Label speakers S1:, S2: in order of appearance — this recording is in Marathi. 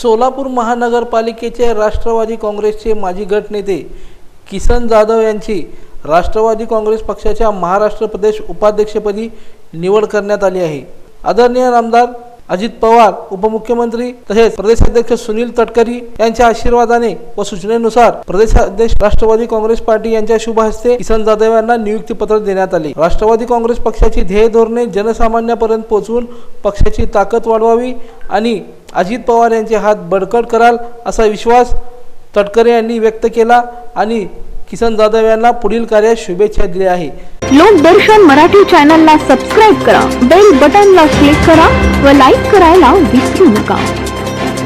S1: सोलापूर महानगरपालिकेचे राष्ट्रवादी काँग्रेसचे माजी गटनेते किसन जाधव यांची राष्ट्रवादी काँग्रेस पक्षाच्या महाराष्ट्र प्रदेश उपाध्यक्षपदी निवड करण्यात आली आहे। आदरणीय आमदार अजित पवार, उपमुख्यमंत्री तसेच प्रदेशाध्यक्ष सुनील तटकरे यांच्या आशीर्वादाने व सूचनेनुसार प्रदेशाध्यक्ष राष्ट्रवादी काँग्रेस पार्टी यांच्या शुभ हस्ते किसन जाधव यांना नियुक्तीपत्र देण्यात आले। राष्ट्रवादी काँग्रेस पक्षाची ध्येय धोरणे जनसामान्यापर्यंत पोहोचवून पक्षाची ताकद वाढवावी आणि अजित पवार यांचे हात बळकट कराल असा विश्वास तटकरे यांनी व्यक्त केला आणि किसन जाधव यांना पुढील कार्यात शुभेच्छा दिल्या आहे।
S2: लोकदर्शन मराठी चॅनलला सबस्क्राइब करा, बेल बटनला क्लिक करा व लाईक करायला विसरू नका।